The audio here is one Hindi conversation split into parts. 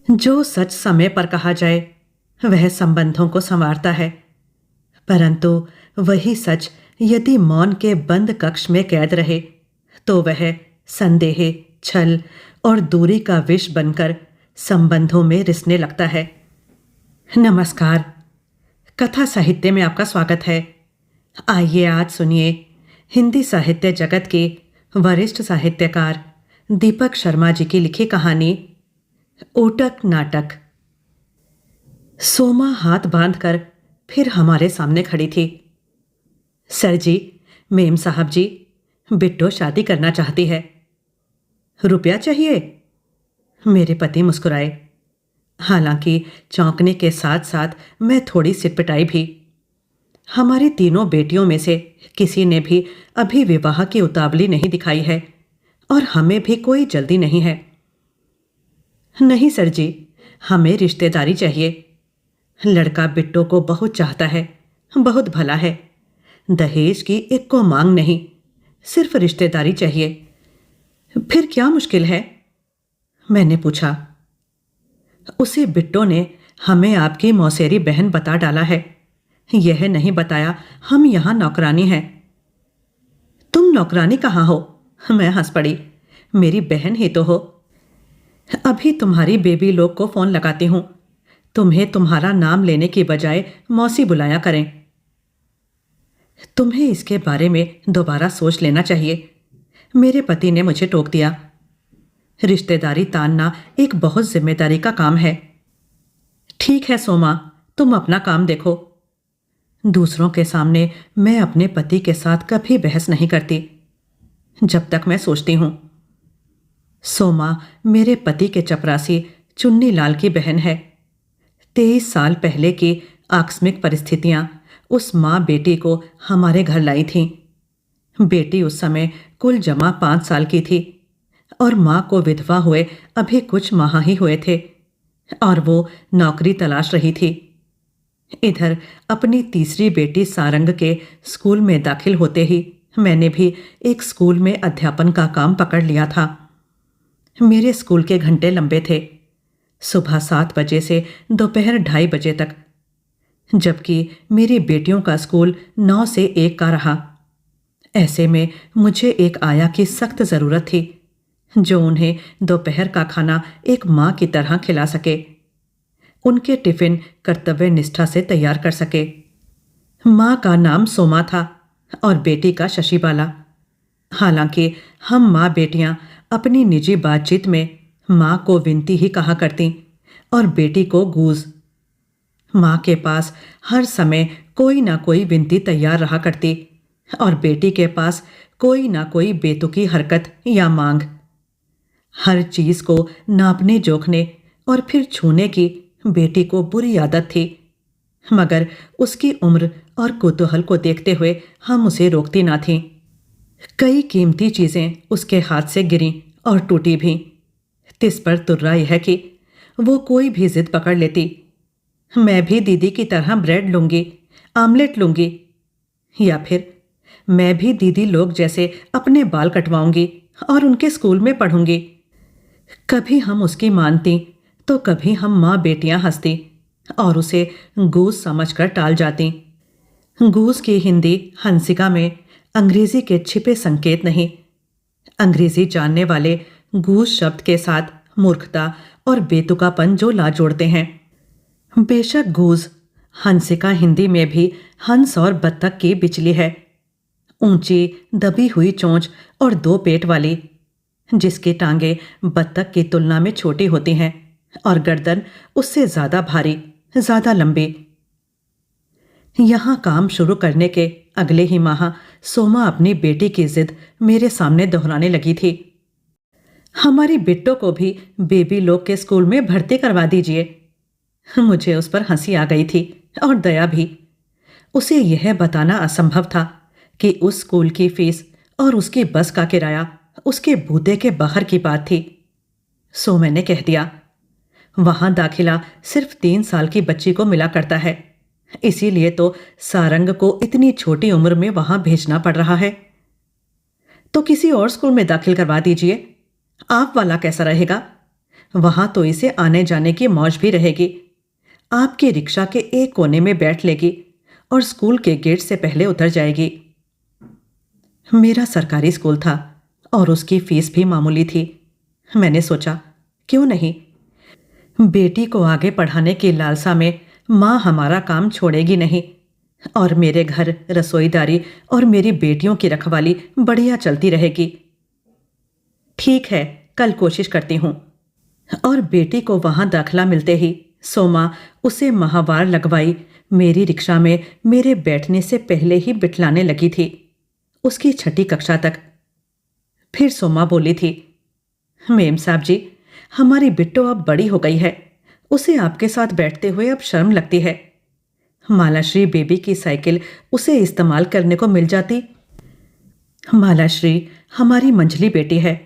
जो सच समय पर कहा जाए वह संबंधों को संवारता है, परंतु वही सच यदि मौन के बंद कक्ष में कैद रहे तो वह संदेह, छल और दूरी का विष बनकर संबंधों में रिसने लगता है। नमस्कार, कथा साहित्य में आपका स्वागत है। आइए आज सुनिए हिंदी साहित्य जगत के वरिष्ठ साहित्यकार दीपक शर्मा जी की लिखी कहानी ऊटक नाटक। सोमा हाथ बांधकर फिर हमारे सामने खड़ी थी। सर जी, मेम साहब जी, बिट्टो शादी करना चाहती है। रुपया चाहिए? मेरे पति मुस्कुराए। हालांकि चौंकने के साथ साथ मैं थोड़ी सिटपिटाई भी। हमारी तीनों बेटियों में से किसी ने भी अभी विवाह की उतावली नहीं दिखाई है और हमें भी कोई जल्दी नहीं है। नहीं सर जी, हमें रिश्तेदारी चाहिए। लड़का बिट्टो को बहुत चाहता है, बहुत भला है। दहेज की एक को मांग नहीं, सिर्फ रिश्तेदारी चाहिए। फिर क्या मुश्किल है? मैंने पूछा। उसे बिट्टो ने हमें आपकी मौसेरी बहन बता डाला है। यह नहीं बताया हम यहां नौकरानी हैं। तुम नौकरानी कहाँ हो? मैं हंस पड़ी। मेरी बहन ही तो हो। अभी तुम्हारी बेबी लोग को फोन लगाती हूं, तुम्हें तुम्हारा नाम लेने की बजाय मौसी बुलाया करें। तुम्हें इसके बारे में दोबारा सोच लेना चाहिए, मेरे पति ने मुझे टोक दिया। रिश्तेदारी तानना एक बहुत जिम्मेदारी का काम है। ठीक है सोमा, तुम अपना काम देखो। दूसरों के सामने मैं अपने पति के साथ कभी बहस नहीं करती, जब तक मैं सोचती हूं। सोमा मेरे पति के चपरासी चुन्नी लाल की बहन है। 23 साल पहले की आकस्मिक परिस्थितियां उस माँ बेटी को हमारे घर लाई थीं। बेटी उस समय कुल जमा 5 साल की थी और माँ को विधवा हुए अभी कुछ माह ही हुए थे और वो नौकरी तलाश रही थी। इधर अपनी तीसरी बेटी सारंग के स्कूल में दाखिल होते ही मैंने भी एक स्कूल में अध्यापन का काम पकड़ लिया था। मेरे स्कूल के घंटे लंबे थे, सुबह 7 बजे से दोपहर 2:30 बजे तक, जबकि मेरी बेटियों का स्कूल 9 से 1 का रहा। ऐसे में मुझे एक आया की सख्त जरूरत थी जो उन्हें दोपहर का खाना एक माँ की तरह खिला सके, उनके टिफिन कर्तव्य निष्ठा से तैयार कर सके। माँ का नाम सोमा था और बेटी का शशिबाला। हालांकि हम माँ बेटियां अपनी निजी बातचीत में माँ को विनती ही कहा करती और बेटी को गूज। माँ के पास हर समय कोई ना कोई विनती तैयार रहा करती और बेटी के पास कोई ना कोई बेतुकी हरकत या मांग। हर चीज को नापने जोखने और फिर छूने की बेटी को बुरी आदत थी, मगर उसकी उम्र और कुतूहल को देखते हुए हम उसे रोकती ना थीं। कई कीमती चीजें उसके हाथ से गिरीं और टूटी भी। तिस पर तुर्रा यह कि वो कोई भी जिद पकड़ लेती। मैं भी दीदी की तरह ब्रेड लूंगी, आमलेट लूंगी, या फिर मैं भी दीदी लोग जैसे अपने बाल कटवाऊंगी और उनके स्कूल में पढ़ूंगी। कभी हम उसकी मानती तो कभी हम माँ बेटियां हंसती और उसे गूज समझकर टाल जाती। गूज की हिंदी हंसिका में अंग्रेजी के छिपे संकेत नहीं। अंग्रेजी जानने वाले गूज शब्द के साथ मूर्खता और बेतुकापन जो ला जोड़ते हैं। बेशक गूज हंसिका हिंदी में भी हंस और बत्तख की बिचली है। ऊंची दबी हुई चोंच और 2 पेट वाली, जिसकी टांगे बत्तख की तुलना में छोटी होती हैं और गर्दन उससे ज्यादा भारी, ज्यादा लंबी। यहां काम शुरू करने के अगले ही माह सोमा अपनी बेटी की जिद मेरे सामने दोहराने लगी थी। हमारी बिट्टो को भी बेबी लोग के स्कूल में भर्ती करवा दीजिए। मुझे उस पर हंसी आ गई थी और दया भी। उसे यह बताना असंभव था कि उस स्कूल की फीस और उसकी बस का किराया उसके बूते के बाहर की बात थी। सो मैंने कह दिया, वहां दाखिला सिर्फ 3 साल की बच्ची को मिला करता है, इसीलिए तो सारंग को इतनी छोटी उम्र में वहां भेजना पड़ रहा है। तो किसी और स्कूल में दाखिल करवा दीजिए, आप वाला कैसा रहेगा? वहां तो इसे आने जाने की मौज भी रहेगी। आपकी रिक्शा के एक कोने में बैठ लेगी और स्कूल के गेट से पहले उतर जाएगी। मेरा सरकारी स्कूल था और उसकी फीस भी मामूली थी। मैंने सोचा, क्यों नहीं? बेटी को आगे पढ़ाने की लालसा में माँ हमारा काम छोड़ेगी नहीं और मेरे घर रसोईदारी और मेरी बेटियों की रखवाली बढ़िया चलती रहेगी। ठीक है, कल कोशिश करती हूँ। और बेटी को वहां दाखिला मिलते ही सोमा उसे माहवार लगवाई मेरी रिक्शा में मेरे बैठने से पहले ही बिठलाने लगी थी, उसकी छठी कक्षा तक। फिर सोमा बोली थी, मेम साहब जी, हमारी बिट्टो अब बड़ी हो गई है, उसे आपके साथ बैठते हुए अब शर्म लगती है। मालाश्री बेबी की साइकिल उसे इस्तेमाल करने को मिल जाती। मालाश्री हमारी मंझली बेटी है,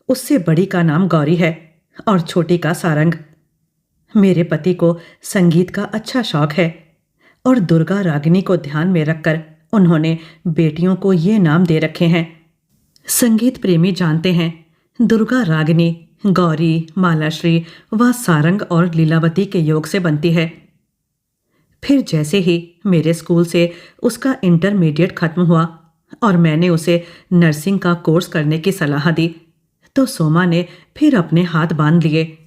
उससे बड़ी का नाम गौरी है और छोटी का सारंग। मेरे पति को संगीत का अच्छा शौक है और दुर्गा रागिनी को ध्यान में रखकर उन्होंने बेटियों को ये नाम दे रखे हैं। संगीत प्रेमी जानते हैं, दुर्गा रागिनी गौरी, मालाश्री व सारंग और लीलावती के योग से बनती है। फिर जैसे ही मेरे स्कूल से उसका इंटरमीडिएट खत्म हुआ और मैंने उसे नर्सिंग का कोर्स करने की सलाह दी, तो सोमा ने फिर अपने हाथ बांध लिए।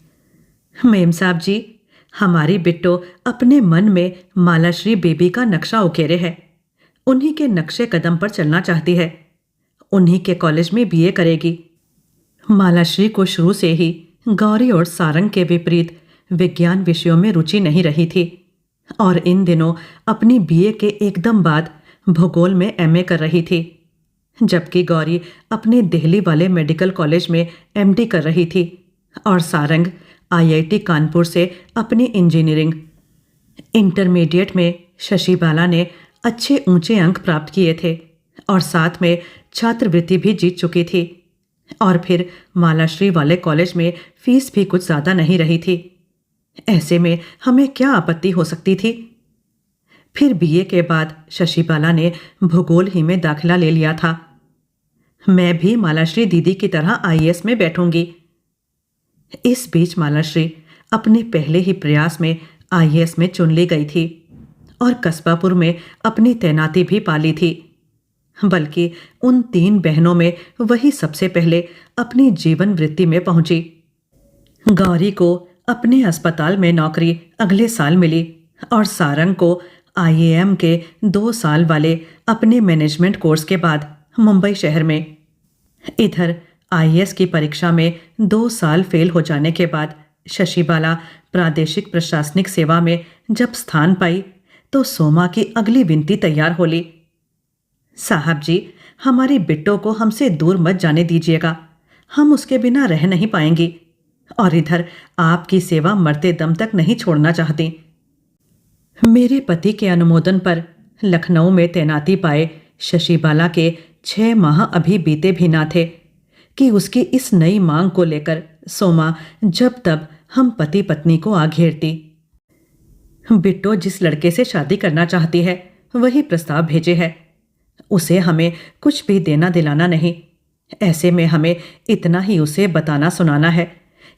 मेम साहब जी, हमारी बिट्टो अपने मन में मालाश्री बेबी का नक्शा उकेरे है, उन्हीं के नक्शे कदम पर चलना चाहती है, उन्हीं के कॉलेज में बीए करेगी। मालाश्री को शुरू से ही गौरी और सारंग के विपरीत विज्ञान विषयों में रुचि नहीं रही थी और इन दिनों अपनी बीए के एकदम बाद भूगोल में एमए कर रही थी, जबकि गौरी अपने दिल्ली वाले मेडिकल कॉलेज में एमडी कर रही थी और सारंग आईआईटी कानपुर से अपनी इंजीनियरिंग। इंटरमीडिएट में शशिबाला ने अच्छे ऊंचे अंक प्राप्त किए थे और साथ में छात्रवृत्ति भी जीत चुकी थी और फिर मालाश्री वाले कॉलेज में फीस भी कुछ ज़्यादा नहीं रही थी। ऐसे में हमें क्या आपत्ति हो सकती थी? फिर बीए के बाद शशिबाला ने भूगोल ही में दाखिला ले लिया था। मैं भी मालाश्री दीदी की तरह आईएएस में बैठूंगी। इस बीच मालाश्री अपने पहले ही प्रयास में आईएएस में चुन ली गई थी और कस्बापुर में अपनी तैनाती भी पा ली थी। बल्कि उन 3 बहनों में वही सबसे पहले अपनी जीवन वृत्ति में पहुंची। गौरी को अपने अस्पताल में नौकरी अगले साल मिली और सारंग को आईएएम के 2 साल वाले अपने मैनेजमेंट कोर्स के बाद मुंबई शहर में। इधर आईएएस की परीक्षा में 2 साल फेल हो जाने के बाद शशिबाला प्रादेशिक प्रशासनिक सेवा में जब स्थान पाई तो सोमा की अगली विनती तैयार हो ली। साहब जी, हमारी बिट्टो को हमसे दूर मत जाने दीजिएगा, हम उसके बिना रह नहीं पाएंगी और इधर आपकी सेवा मरते दम तक नहीं छोड़ना चाहती। मेरे पति के अनुमोदन पर लखनऊ में तैनाती पाए शशिबाला के 6 माह अभी बीते भी ना थे कि उसकी इस नई मांग को लेकर सोमा जब तब हम पति पत्नी को आ घेरती। बिट्टो जिस लड़के से शादी करना चाहती है वही प्रस्ताव भेजे है, उसे हमें कुछ भी देना दिलाना नहीं। ऐसे में हमें इतना ही उसे बताना सुनाना है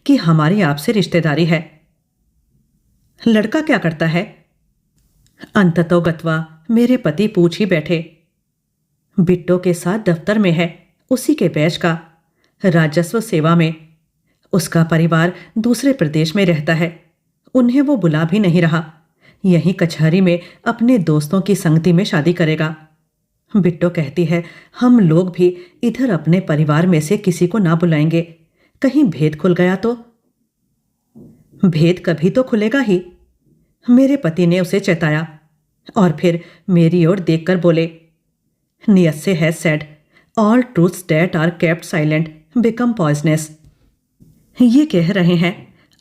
कि हमारी आपसे रिश्तेदारी है। लड़का क्या करता है? अंततोगत्वा मेरे पति पूछ ही बैठे। बिट्टो के साथ दफ्तर में है, उसी के बैच का, राजस्व सेवा में। उसका परिवार दूसरे प्रदेश में रहता है, उन्हें वो बुला भी नहीं रहा, यहीं कचहरी में अपने दोस्तों की संगति में शादी करेगा। बिट्टो कहती है हम लोग भी इधर अपने परिवार में से किसी को ना बुलाएंगे, कहीं भेद खुल गया तो। भेद कभी तो खुलेगा ही, मेरे पति ने उसे चेताया और फिर मेरी ओर देखकर बोले, नियत से है said, all truths that are kept silent become poisonous. ये कह रहे हैं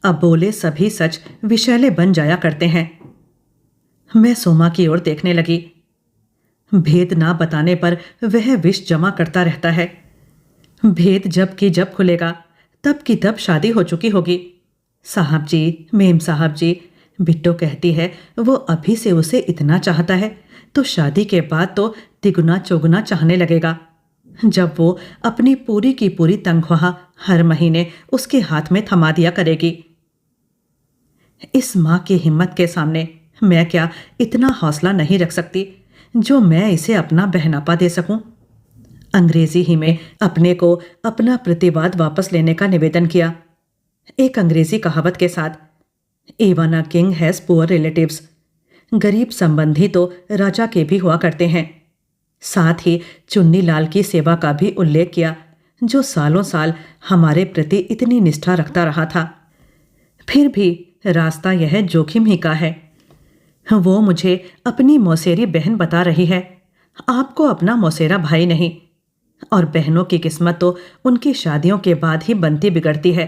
अब बोले सभी सच विषैले बन जाया करते हैं। मैं सोमा की ओर देखने लगी। भेद ना बताने पर वह विष जमा करता रहता है। भेद जब की जब खुलेगा तब की तब शादी हो चुकी होगी। साहब जी, मेम साहब जी, बिट्टो कहती है वो अभी से उसे इतना चाहता है तो शादी के बाद तो तिगुना चौगुना चाहने लगेगा। जब वो अपनी पूरी की पूरी तनख्वाह हर महीने उसके हाथ में थमा दिया करेगी। इस माँ की हिम्मत के सामने मैं क्या इतना हौसला नहीं रख सकती जो मैं इसे अपना बहनापा दे सकूं? अंग्रेजी ही में अपने को अपना प्रतिवाद वापस लेने का निवेदन किया, एक अंग्रेजी कहावत के साथ। Even a king has poor relatives. गरीब संबंधी तो राजा के भी हुआ करते हैं। साथ ही चुन्नी लाल की सेवा का भी उल्लेख किया, जो सालों साल हमारे प्रति इतनी निष्ठा रखता रहा था। फिर भी रास्ता यह जोखिम ही का है। वो मुझे अपनी मौसेरी बहन बता रही है, आपको अपना मौसेरा भाई नहीं। और बहनों की किस्मत तो उनकी शादियों के बाद ही बनती बिगड़ती है।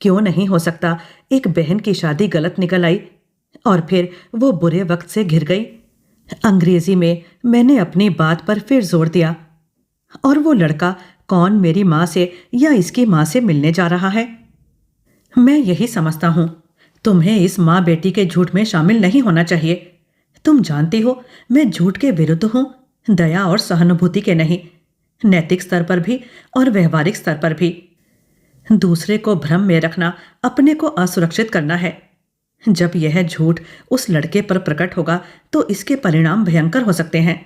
क्यों नहीं हो सकता एक बहन की शादी गलत निकल आई और फिर वो बुरे वक्त से घिर गई? अंग्रेजी में मैंने अपनी बात पर फिर जोर दिया। और वो लड़का कौन मेरी माँ से या इसकी माँ से मिलने जा रहा है? मैं यही समझता हूँ, तुम्हें इस माँ बेटी के झूठ में शामिल नहीं होना चाहिए। तुम जानती हो मैं झूठ के विरुद्ध हूँ, दया और सहानुभूति के नहीं, नैतिक स्तर पर भी और व्यवहारिक स्तर पर भी। दूसरे को भ्रम में रखना अपने को असुरक्षित करना है। जब यह झूठ उस लड़के पर प्रकट होगा तो इसके परिणाम भयंकर हो सकते हैं।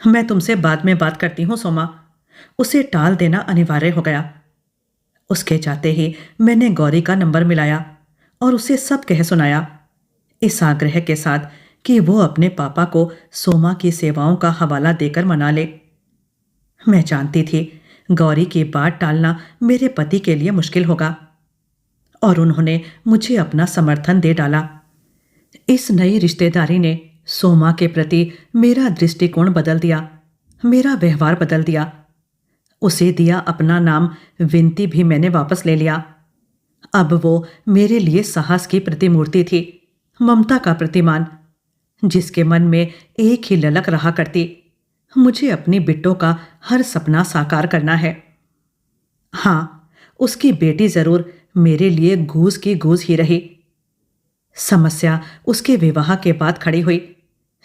मैं तुमसे बाद में बात करती हूँ सोमा। उसे टाल देना अनिवार्य हो गया। उसके जाते ही मैंने गौरी का नंबर मिलाया और उसे सब कह सुनाया, इस आग्रह के साथ कि वो अपने पापा को सोमा की सेवाओं का हवाला देकर मना ले। मैं जानती थी गौरी की बात टालना मेरे पति के लिए मुश्किल होगा और उन्होंने मुझे अपना समर्थन दे डाला। इस नई रिश्तेदारी ने सोमा के प्रति मेरा दृष्टिकोण बदल दिया, मेरा व्यवहार बदल दिया। उसे दिया अपना नाम विनती भी मैंने वापस ले लिया। अब वो मेरे लिए साहस की प्रतिमूर्ति थी, ममता का प्रतिमान, जिसके मन में एक ही ललक रहा करती, मुझे अपनी बिट्टो का हर सपना साकार करना है। हाँ, उसकी बेटी जरूर मेरे लिए गूज की गूज ही रही। समस्या उसके विवाह के बाद खड़ी हुई,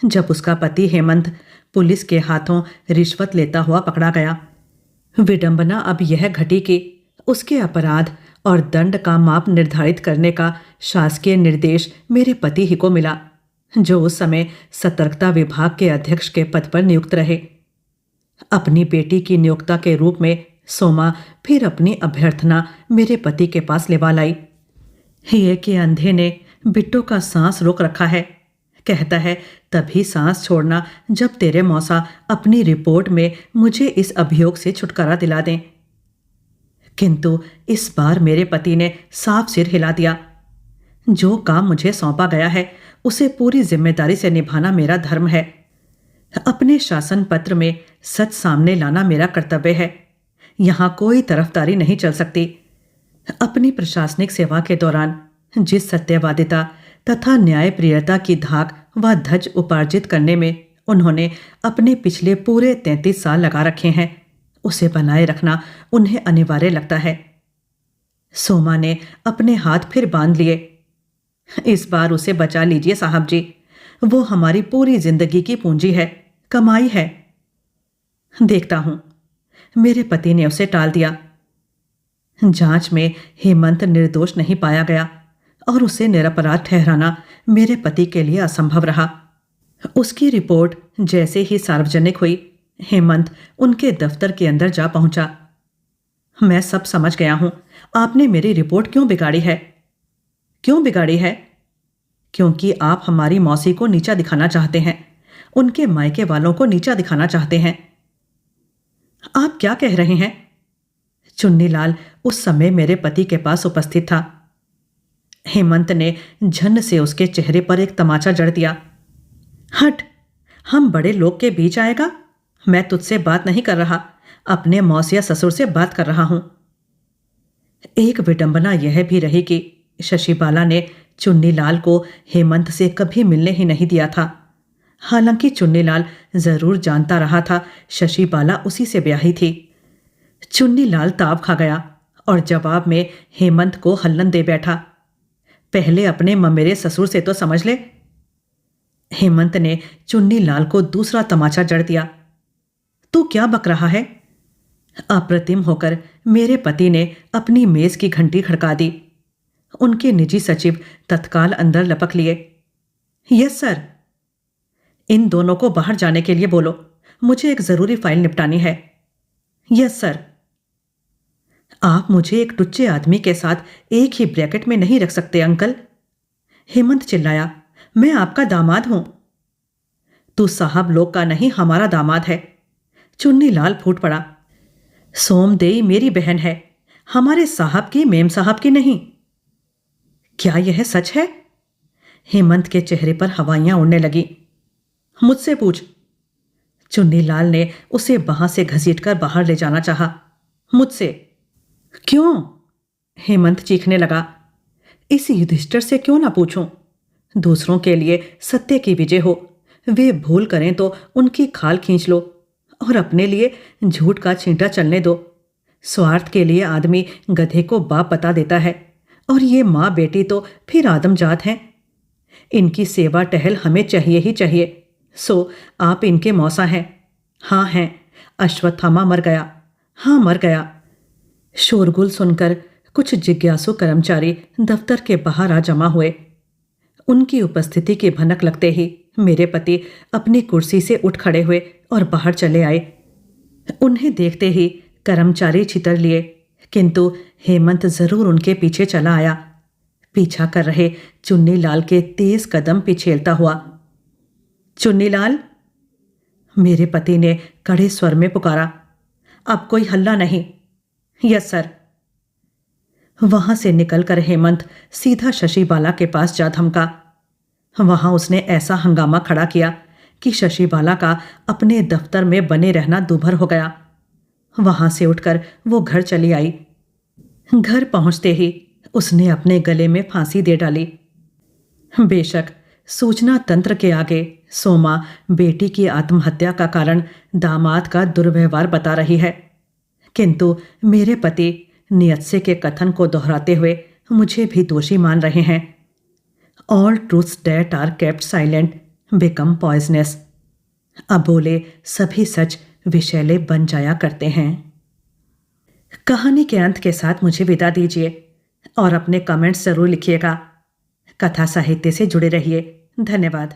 जब उसका पति हेमंत पुलिस के हाथों रिश्वत लेता हुआ पकड़ा गया। विडंबना अब यह घटी कि उसके अपराध और दंड का माप निर्धारित करने का शासकीय निर्देश मेरे पति ही को मिला, जो उस समय सतर्कता विभाग के अध्यक्ष के पद पर नियुक्त रहे। अपनी बेटी की नियोक्ता के रूप में सोमा फिर अपनी अभ्यर्थना मेरे पति के पास लेवा लाई। ये के अंधे ने बिट्टो का सांस रोक रखा है, कहता है तभी सांस छोड़ना जब तेरे मौसा अपनी रिपोर्ट में मुझे इस अभियोग से छुटकारा दिला दें। किंतु इस बार मेरे पति ने साफ सिर हिला दिया। जो काम मुझे सौंपा गया है उसे पूरी जिम्मेदारी से निभाना मेरा धर्म है। अपने शासन पत्र में सच सामने लाना मेरा कर्तव्य है। यहां कोई तरफदारी नहीं चल सकती। अपनी प्रशासनिक सेवा के दौरान जिस सत्यवादिता तथा न्यायप्रियता की धाक व धज उपार्जित करने में उन्होंने अपने पिछले पूरे 33 साल लगा रखे हैं, उसे बनाए रखना उन्हें अनिवार्य लगता है। सोमा ने अपने हाथ फिर बांध लिए। इस बार उसे बचा लीजिए साहब जी, वो हमारी पूरी जिंदगी की पूंजी है, कमाई है। देखता हूं। मेरे पति ने उसे टाल दिया। जांच में हेमंत निर्दोष नहीं पाया गया और उसे निरपराध ठहराना मेरे पति के लिए असंभव रहा। उसकी रिपोर्ट जैसे ही सार्वजनिक हुई, हेमंत उनके दफ्तर के अंदर जा पहुंचा। मैं सब समझ गया हूं। आपने मेरी रिपोर्ट क्यों बिगाड़ी है? क्यों बिगाड़ी है? क्योंकि आप हमारी मौसी को नीचा दिखाना चाहते हैं, उनके मायके वालों को नीचा दिखाना चाहते हैं। आप क्या कह रहे हैं? चुन्नीलाल उस समय मेरे पति के पास उपस्थित था। हेमंत ने झन से उसके चेहरे पर एक तमाचा जड़ दिया। हट, हम बड़े लोग के बीच आएगा? मैं तुझसे बात नहीं कर रहा, अपने मौसिया ससुर से बात कर रहा हूं। एक विडंबना यह भी रही कि शशिबाला ने चुन्नीलाल को हेमंत से कभी मिलने ही नहीं दिया था। हालांकि चुन्नीलाल जरूर जानता रहा था शशिबाला उसी से ब्याही थी। चुन्नीलाल ताव खा गया और जवाब में हेमंत को हल्लन दे बैठा। पहले अपने ममेरे ससुर से तो समझ ले। हेमंत ने चुन्नीलाल को दूसरा तमाचा जड़ दिया। तू क्या बक रहा है? अप्रतिम होकर मेरे पति ने अपनी मेज की घंटी खड़का दी। उनके निजी सचिव तत्काल अंदर लपक लिए। Yes sir. इन दोनों को बाहर जाने के लिए बोलो, मुझे एक जरूरी फाइल निपटानी है। Yes sir. आप मुझे एक टुच्चे आदमी के साथ एक ही ब्रैकेट में नहीं रख सकते अंकल। हेमंत चिल्लाया। मैं आपका दामाद हूं। तू साहब लोग का नहीं, हमारा दामाद है। चुन्नीलाल फूट पड़ा। सोमदेई मेरी बहन है, हमारे साहब की, मेम साहब की नहीं। क्या यह सच है? हेमंत के चेहरे पर हवाइयां उड़ने लगी। मुझसे पूछ। चुन्नीलाल ने उसे बाहां से घसीटकर बाहर ले जाना चाहा। मुझसे? क्यों? हेमंत चीखने लगा। इस युधिष्ठिर से क्यों ना पूछूं? दूसरों के लिए सत्य की विजय हो, वे भूल करें तो उनकी खाल खींच लो, और अपने लिए झूठ का छींटा चलने दो। स्वार्थ के लिए आदमी गधे को बाप बता देता है, और ये माँ बेटी तो फिर आदमजात हैं। इनकी सेवा टहल हमें चाहिए ही चाहिए। सो आप इनके मौसा हैं। हाँ हैं। अश्वत्थामा मर गया। हाँ मर गया। शोरगुल सुनकर कुछ जिज्ञासु कर्मचारी दफ्तर के बाहर आ जमा हुए। उनकी उपस्थिति की भनक लगते ही मेरे पति अपनी कुर्सी से उठ खड़े हुए और बाहर चले आए। उन्हें देखते ही कर्मचारी छितर लिए, किंतु हेमंत जरूर उनके पीछे चला आया, पीछा कर रहे चुन्नीलाल के तेज कदम पिछेलता हुआ। चुन्नीलाल! मेरे पति ने कड़े स्वर में पुकारा। अब कोई हल्ला नहीं। Yes sir. वहां से निकलकर हेमंत सीधा शशिबाला के पास जा धमका। वहां उसने ऐसा हंगामा खड़ा किया कि शशिबाला का अपने दफ्तर में बने रहना दूभर हो गया। वहां से उठकर वो घर चली आई। घर पहुंचते ही उसने अपने गले में फांसी दे डाली। बेशक सूचना तंत्र के आगे सोमा बेटी की आत्महत्या का कारण दामाद का दुर्व्यवहार बता रही है, किंतु मेरे पति नियत्से के कथन को दोहराते हुए मुझे भी दोषी मान रहे हैं। All truths that are kept silent become poisonous. अबोले सभी सच विषैले बन जाया करते हैं। कहानी के अंत के साथ मुझे विदा दीजिए और अपने कमेंट्स जरूर लिखिएगा। कथा साहित्य से जुड़े रहिए। धन्यवाद।